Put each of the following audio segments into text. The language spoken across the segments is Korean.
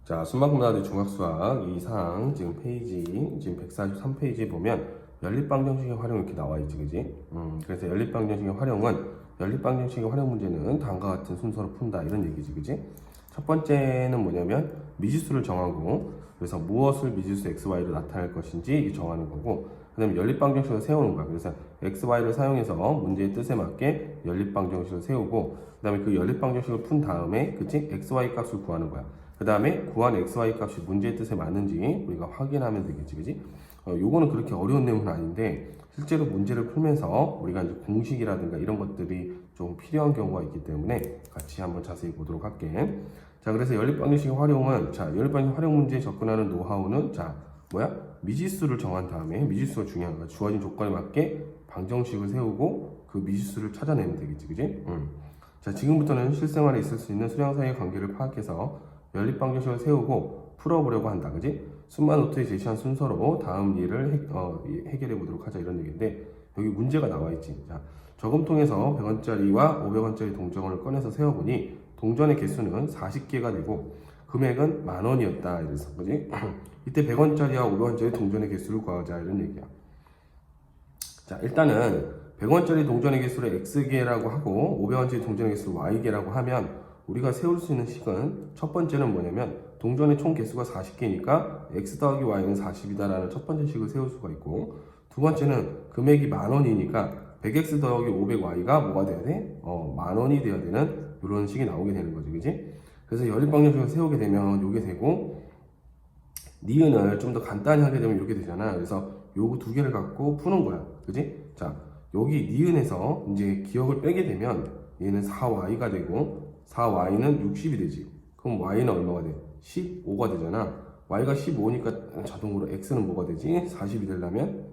자, 순방문화대 중학수학 2상 지금 페이지 지금 143페이지에 보면 연립방정식의 활용 이렇게 나와 있지, 그지? 그래서 연립방정식의 활용은 연립방정식의 활용 문제는 다음과 같은 순서로 푼다 이런 얘기지, 그지? 첫 번째는 뭐냐면 미지수를 정하고 그래서 무엇을 미지수 x, y로 나타낼 것인지 정하는 거고, 그다음에 연립방정식을 세우는 거야. 그래서 x, y를 사용해서 문제의 뜻에 맞게 연립방정식을 세우고, 그다음에 그 연립방정식을 푼 다음에, 그치? x, y 값을 구하는 거야. 그 다음에 구한 x, y 값이 문제의 뜻에 맞는지 우리가 확인하면 되겠지, 그지? 요거는 그렇게 어려운 내용은 아닌데 실제로 문제를 풀면서 우리가 이제 공식이라든가 이런 것들이 좀 필요한 경우가 있기 때문에 같이 한번 자세히 보도록 할게. 자, 그래서 연립방정식의 활용은, 자, 연립방정식 활용 문제에 접근하는 노하우는, 자, 뭐야? 미지수를 정한 다음에, 미지수가 중요한 거야. 주어진 조건에 맞게 방정식을 세우고 그 미지수를 찾아내면 되겠지, 그지? 자, 지금부터는 실생활에 있을 수 있는 수량 사이의 관계를 파악해서 연립방정식을 세우고 풀어보려고 한다, 그지? 순만 노트에 제시한 순서로 다음 예를 해결해 보도록 하자 이런 얘기인데, 여기 문제가 나와 있지. 자, 저금통에서 100원짜리와 500원짜리 동전을 꺼내서 세어보니 동전의 개수는 40개가 되고 금액은 10,000원이었다 이랬어, 그지? 이때 100원짜리와 500원짜리 동전의 개수를 구하자 이런 얘기야. 자, 일단은 100원짜리 동전의 개수를 x개라고 하고 500원짜리 동전의 개수를 y개라고 하면 우리가 세울 수 있는 식은, 첫 번째는 뭐냐면 동전의 총 개수가 40개니까 x 더하기 y는 40이다라는 첫 번째 식을 세울 수가 있고, 두 번째는 금액이 10,000원이니까 100x 더하기 500y가 뭐가 돼야 돼? 10,000원이 돼야 되는 이런 식이 나오게 되는 거지, 그지? 그래서 연립방정식을 세우게 되면 이게 되고, 니은을 좀 더 간단히 하게 되면 이렇게 되잖아. 그래서 요거 두 개를 갖고 푸는 거야, 그지? 자, 여기 니은에서 이제 기억을 빼게 되면 얘는 4y가 되고 4y는 60이 되지. 그럼 y는 얼마가 돼? 15가 되잖아. y가 15니까 자동으로 x는 뭐가 되지? 40이 되려면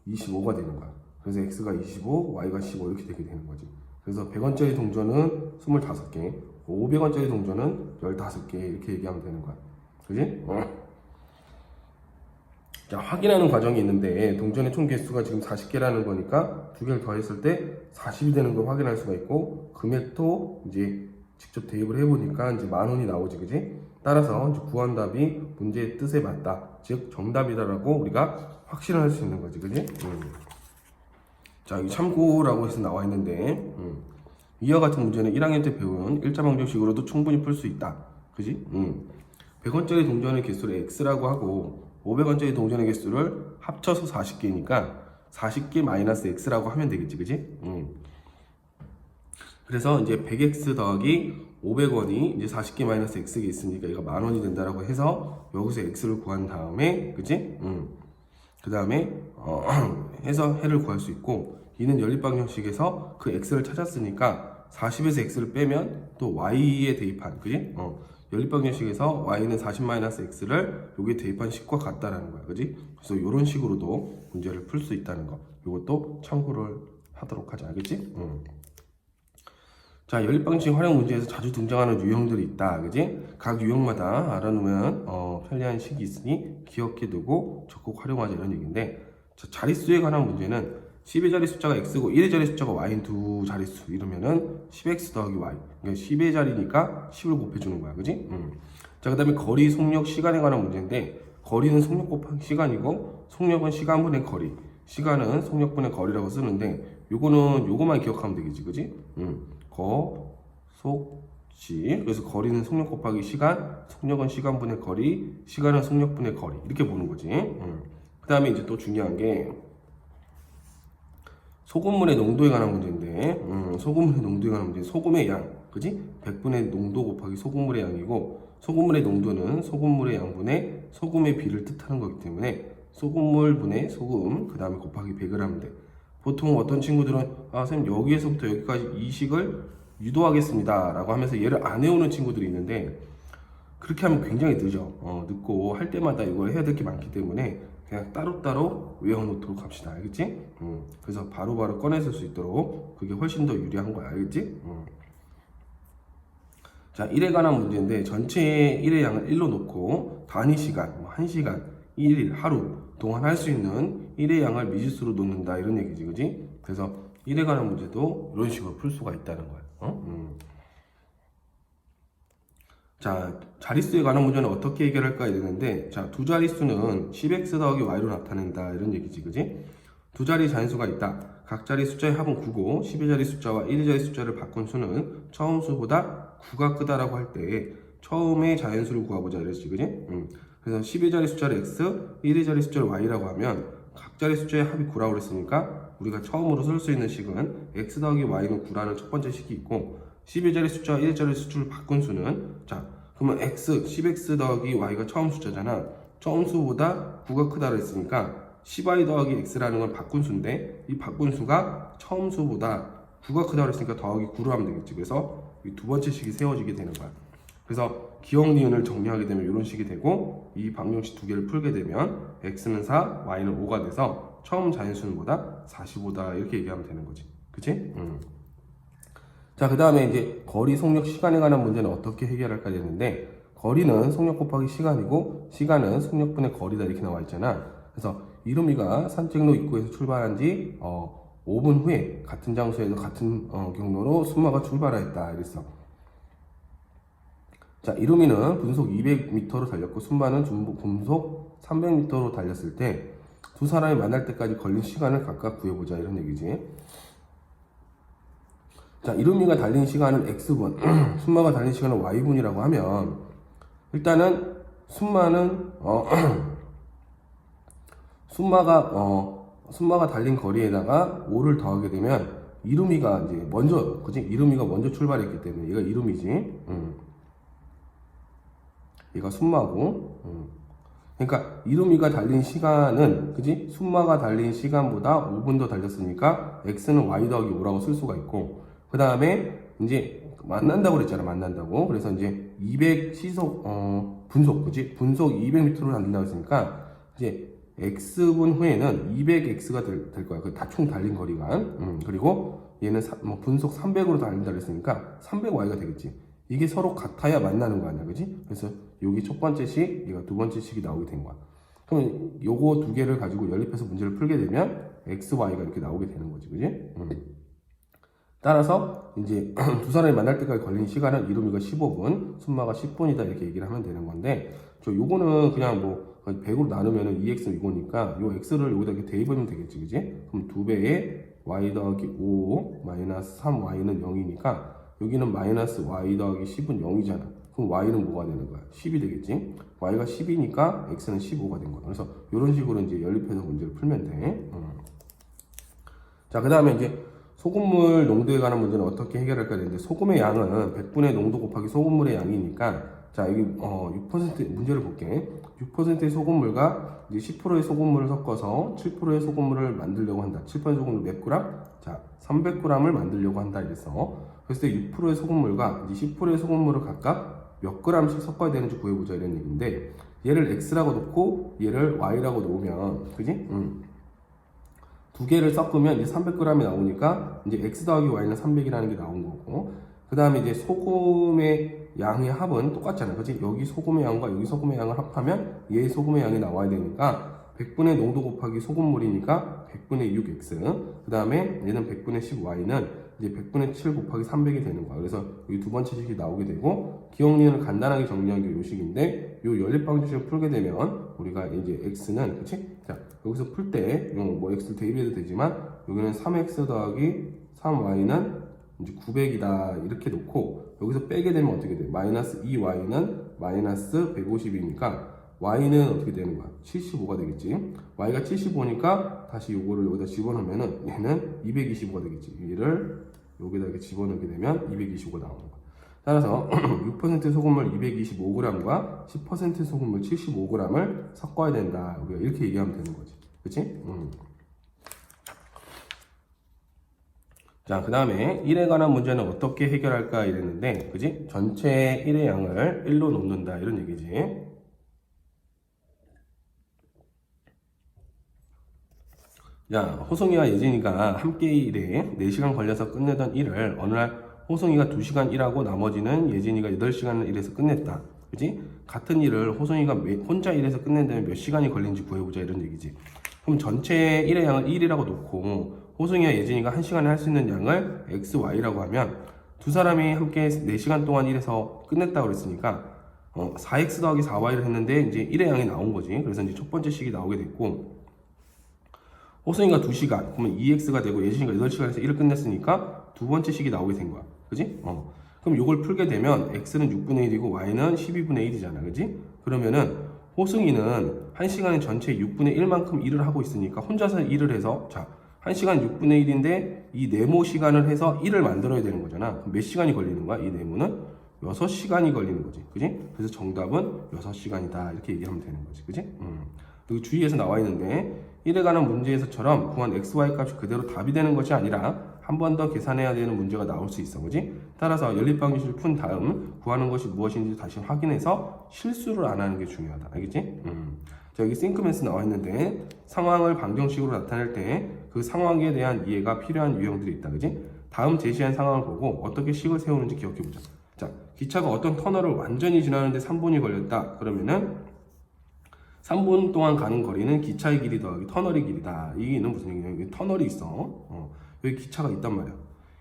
25가 되는 거야. 그래서 x가 25, y가 15 이렇게 되게 되는 거지. 그래서 100원짜리 동전은 25개, 500원짜리 동전은 15개 이렇게 얘기하면 되는 거야. 그지? 자, 확인하는 과정이 있는데 동전의 총 개수가 지금 40개라는 거니까 두 개를 더했을 때 40이 되는 걸 확인할 수가 있고, 금액도 이제 직접 대입을 해보니까 이제 10,000원이 나오지, 그지? 따라서 이제 구한 답이 문제의 뜻에 맞다, 즉 정답이다라고 우리가 확신을 할 수 있는 거지, 그지? 자, 여기 참고라고 해서 나와 있는데, 이와 같은 문제는 1학년 때 배운 일자방정식으로도 충분히 풀 수 있다, 그지? 100원짜리 동전의 개수를 x라고 하고 500원짜리 동전의 개수를 합쳐서 40개니까 40개 마이너스 x라고 하면 되겠지, 그지? 그래서 이제 100x 더하기 500원이 이제 40개 마이너스 x가 있으니까 얘가 10,000원이 된다라고 해서 여기서 x를 구한 다음에, 그지? 그 다음에 해서 해를 구할 수 있고, 이는 연립방정식에서 그 x를 찾았으니까 40에서 x를 빼면 또 y에 대입한, 그지? 연립방정식에서 y는 40-x를 여기에 대입한 식과 같다라는 거야, 그지? 그래서 이런 식으로도 문제를 풀 수 있다는 거, 이것도 참고를 하도록 하자, 알겠지? 자, 연립방정식 활용 문제에서 자주 등장하는 유형들이 있다, 그지? 각 유형마다 알아놓으면 편리한 식이 있으니 기억해 두고 적극 활용하자 이런 얘기인데, 자, 자릿수에 관한 문제는 10의 자리 숫자가 x고 1의 자리 숫자가 y인 두 자릿수 이러면은 10x 더하기 y, 그러니까 10의 자리니까 10을 곱해주는 거야, 그지? 자, 그 다음에 거리, 속력, 시간에 관한 문제인데, 거리는 속력 곱하기 시간이고 속력은 시간분의 거리, 시간은 속력분의 거리라고 쓰는데, 요거만 기억하면 되겠지, 그지? 속, 시. 그래서 거리는 속력 곱하기 시간, 속력은 시간분의 거리, 시간은 속력분의 거리 이렇게 보는 거지. 그 다음에 이제 또 중요한 게 소금물의 농도에 관한 문제인데, 소금물의 농도에 관한 문제, 소금의 양, 그지? 100분의 농도 곱하기 소금물의 양이고, 소금물의 농도는 소금물의 양분의 소금의 비를 뜻하는 거기 때문에 소금물 분의 소금, 그 다음에 곱하기 100을 하면 돼. 보통 어떤 친구들은 선생님 여기에서부터 여기까지 이 식을 유도하겠습니다 라고 하면서 얘를 안 외우는 친구들이 있는데, 그렇게 하면 굉장히 늦고 할 때마다 이걸 해야 될 게 많기 때문에 그냥 따로따로 외워놓도록 합시다, 알겠지? 그래서 바로바로 꺼내실 수 있도록 그게 훨씬 더 유리한 거야, 알겠지? 자, 1에 관한 문제인데, 전체 1의 양을 1로 놓고 단위 시간, 1시간, 1일, 하루 동안 할 수 있는 1의 양을 미지수로 놓는다 이런 얘기지, 그지? 그래서 1에 관한 문제도 이런 식으로 풀 수가 있다는 거야. 자, 자릿수에 관한 문제는 어떻게 해결할까 이랬는데, 자, 두 자릿수는 10x 더하기 y로 나타낸다 이런 얘기지, 그지? 두 자리 자연수가 있다. 각 자리 숫자의 합은 9고 12 자리 숫자와 1 자리 숫자를 바꾼 수는 처음 수보다 9가 크다라고 할 때 처음에 자연수를 구해보자 이랬지, 그지? 그래서 12 자리 숫자를 x, 1 자리 숫자를 y라고 하면 각 자리 숫자의 합이 9라고 그랬으니까 우리가 처음으로 쓸 수 있는 식은 x 더하기 y는 9라는 첫 번째 식이 있고 12자리 숫자와 1자리 숫자를 바꾼 수는, 자, 그러면 x, 10x 더하기 y가 처음 숫자잖아. 처음 수보다 9가 크다고 했으니까 10y 더하기 x라는 건 바꾼 수인데 이 바꾼 수가 처음 수보다 9가 크다고 했으니까 더하기 9로 하면 되겠지. 그래서 이 두 번째 식이 세워지게 되는 거야. 그래서 기억 니은을 정리하게 되면 이런 식이 되고 이 방정식 두 개를 풀게 되면 x는 4, y는 5가 돼서 처음 자연수는 뭐다? 45다 이렇게 얘기하면 되는 거지. 그치? 자, 그 다음에 이제 거리, 속력, 시간에 관한 문제는 어떻게 해결할까 했는데, 거리는 속력 곱하기 시간이고 시간은 속력분의 거리다 이렇게 나와 있잖아. 그래서 이루미가 산책로 입구에서 출발한 지 5분 후에 같은 장소에서 같은 경로로 순마가 출발하였다 이랬어. 자, 이루미는 분속 200m로 달렸고 순마는 분속 300m로 달렸을 때 두 사람이 만날 때까지 걸린 시간을 각각 구해보자 이런 얘기지. 자, 이루미가 달린 시간은 x분, 순마가 달린 시간은 y분이라고 하면 일단은 순마는 순마가 달린 거리에다가 5를 더하게 되면 이루미가 이제 먼저, 그지? 이루미가 먼저 출발했기 때문에 얘가 이루미지. 얘가 순마고. 그러니까 이루미가 달린 시간은, 그지? 순마가 달린 시간보다 5분 더 달렸으니까 x는 y 더하기 5라고 쓸 수가 있고, 그 다음에 이제 만난다고 그랬잖아. 만난다고. 그래서 이제 200 시속 분속, 그지? 분속 200m로 달린다고 했으니까 이제 x분 후에는 200x가 될 거야. 그 다 총 달린 거리가. 그리고 얘는 분속 300으로 달린다고 했으니까 300y가 되겠지. 이게 서로 같아야 만나는 거 아니야, 그지? 그래서 여기 첫 번째 식, 얘가 두 번째 식이 나오게 된 거야. 그러면 요거 두 개를 가지고 연립해서 문제를 풀게 되면 x, y가 이렇게 나오게 되는 거지, 그지? 따라서 이제 두 사람이 만날 때까지 걸린 시간은 이루미가 15분, 순마가 10분이다 이렇게 얘기를 하면 되는 건데, 저 요거는 그냥 뭐 100으로 나누면은 2x 이거니까 요 x를 여기다 이렇게 대입하면 되겠지, 그지? 그럼 2배에 y 더하기 5 마이너스 3y는 0이니까 여기는 마이너스 y 더하기 10은 0이잖아. 그럼 y는 뭐가 되는 거야? 10이 되겠지? y가 10이니까 x는 15가 된 거야. 그래서 이런 식으로 이제 연립해서 문제를 풀면 돼. 자, 그 다음에 이제 소금물 농도에 관한 문제는 어떻게 해결할까 했는데, 소금의 양은 100분의 농도 곱하기 소금물의 양이니까, 자, 여기 6% 문제를 볼게. 6%의 소금물과 이제 10%의 소금물을 섞어서 7%의 소금물을 만들려고 한다. 7%의 소금물 몇 그램? 자, 300g을 만들려고 한다 이랬어. 그래서 6%의 소금물과 이제 10%의 소금물을 각각 몇 g씩 섞어야 되는지 구해보자 이런 얘기인데, 얘를 x라고 놓고 얘를 y라고 놓으면, 그지? 두 개를 섞으면 이제 300g이 나오니까 이제 x 더하기 y는 300이라는 게 나온 거고, 그 다음에 이제 소금의 양의 합은 똑같잖아, 그치? 여기 소금의 양과 여기 소금의 양을 합하면 얘 소금의 양이 나와야 되니까 100분의 농도 곱하기 소금물이니까 100분의 6x, 그 다음에 얘는 100분의 10y는 이제 100분의 7 곱하기 300이 되는 거야. 그래서 여기 두 번째 식이 나오게 되고, 기억리을 간단하게 정리한 게 요 식인데, 요 연립방정식을 풀게 되면 우리가 이제 x는, 그치? 자, 여기서 풀 때 뭐 x 대입해도 되지만 여기는 3x 더하기 3y는 이제 900이다 이렇게 놓고, 여기서 빼게 되면 어떻게 돼? 마이너스 2y는 마이너스 150이니까 y는 어떻게 되는 거야? 75가 되겠지. y가 75니까 다시 요거를 여기다 집어넣으면은 얘는 225가 되겠지. 얘를 여기다 이렇게 집어넣게 되면 225가 나오는 거야. 따라서 6% 소금물 225g과 10% 소금물 75g을 섞어야 된다. 우리가 이렇게 얘기하면 되는 거지. 그치? 자, 그 다음에 1에 관한 문제는 어떻게 해결할까 이랬는데, 그지? 전체 1의 양을 1로 놓는다 이런 얘기지. 야, 호송이와 예진이가 함께 일에 4시간 걸려서 끝내던 일을 어느 날 호송이가 2시간 일하고 나머지는 예진이가 8시간을 일해서 끝냈다. 그지? 같은 일을 호송이가 혼자 일해서 끝낸다면 몇 시간이 걸린지 구해보자 이런 얘기지. 그럼 전체 일의 양을 1이라고 놓고 호송이와 예진이가 1시간에 할 수 있는 양을 x, y라고 하면 두 사람이 함께 4시간 동안 일해서 끝냈다고 그랬으니까 4x 더하기 4y를 했는데 이제 1의 양이 나온 거지. 그래서 이제 첫 번째 식이 나오게 됐고, 호승이가 2시간, 그러면 2x가 되고 예진이가 8시간에서 1을 끝냈으니까 두 번째 식이 나오게 된 거야. 그지? 그럼 이걸 풀게 되면 x는 6분의 1이고 y는 12분의 1이잖아. 그지? 그러면은 호승이는 1시간에 전체 6분의 1만큼 일을 하고 있으니까 혼자서 일을 해서, 자, 1시간 6분의 1인데 이 네모 시간을 해서 1을 만들어야 되는 거잖아. 그럼 몇 시간이 걸리는 거야? 이 네모는 6시간이 걸리는 거지. 그지? 그래서 정답은 6시간이다. 이렇게 얘기하면 되는 거지. 그지? 그리고 주위에서 나와 있는데 1에 관한 문제에서처럼 구한 x, y 값이 그대로 답이 되는 것이 아니라 한 번 더 계산해야 되는 문제가 나올 수 있어. 그지? 따라서 연립방정식을 푼 다음 구하는 것이 무엇인지 다시 확인해서 실수를 안 하는 게 중요하다. 알겠지? 자, 여기 싱크맨스 나와 있는데 상황을 방정식으로 나타낼 때 그 상황에 대한 이해가 필요한 유형들이 있다. 그지? 다음 제시한 상황을 보고 어떻게 식을 세우는지 기억해보자. 자, 기차가 어떤 터널을 완전히 지나는데 3분이 걸렸다. 그러면은 3분 동안 가는 거리는 기차의 길이 더하기 터널의 길이다. 이게는 무슨 얘기냐? 여기 터널이 있어. 여기 기차가 있단 말이야.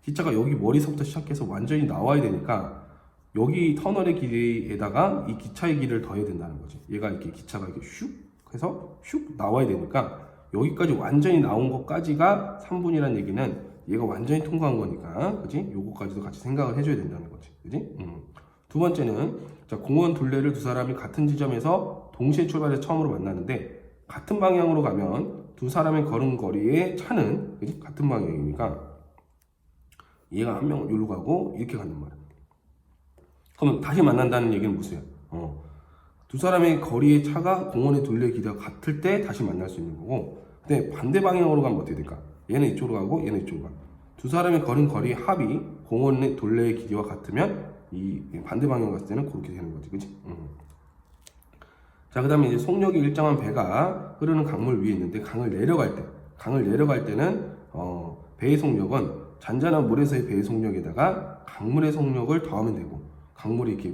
기차가 여기 머리서부터 시작해서 완전히 나와야 되니까 여기 터널의 길이에다가 이 기차의 길이를 더해야 된다는 거지. 얘가 이렇게 기차가 이렇게 슉 해서 슉 나와야 되니까 여기까지 완전히 나온 것까지가 3분이란 얘기는 얘가 완전히 통과한 거니까, 그지? 요거까지도 같이 생각을 해줘야 된다는 거지. 그지? 두 번째는, 자, 공원 둘레를 두 사람이 같은 지점에서 동시에 출발해서 처음으로 만나는데 같은 방향으로 가면 두 사람의 걸은 거리의 차는, 그지? 같은 방향이니까 얘가 한 명은 여기로 가고 이렇게 간단 말이야. 그러면 다시 만난다는 얘기는 무슨이야? 두 사람의 거리의 차가 공원의 둘레 길이가 같을 때 다시 만날 수 있는 거고, 근데 반대 방향으로 가면 어떻게 될까? 얘는 이쪽으로 가고 얘는 이쪽으로 가. 두 사람의 걸은 거리의 합이 공원의 둘레의 길이와 같으면 이 반대 방향으로 갔을 때는 그렇게 되는 거지. 그치? 자, 그 다음에 이제 속력이 일정한 배가 흐르는 강물 위에 있는데 강을 내려갈 때는 배의 속력은 잔잔한 물에서의 배의 속력에다가 강물의 속력을 더하면 되고, 강물이 이렇게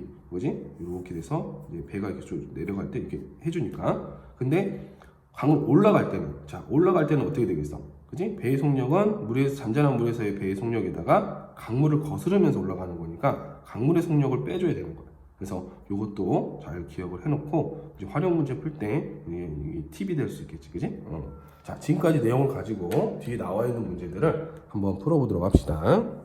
이렇게 돼서 이제 배가 이렇게 쭉 내려갈 때 이렇게 해주니까. 근데 강을 올라갈 때는 어떻게 되겠어? 그지? 배의 속력은 잔잔한 물에서의 배의 속력에다가 강물을 거스르면서 올라가는 거니까 강물의 속력을 빼줘야 되는 거야. 그래서 이것도 잘 기억을 해놓고 이제 활용 문제 풀 때 팁이 될 수 있겠지, 그지? 자, 지금까지 내용을 가지고 뒤에 나와 있는 문제들을 한번 풀어보도록 합시다.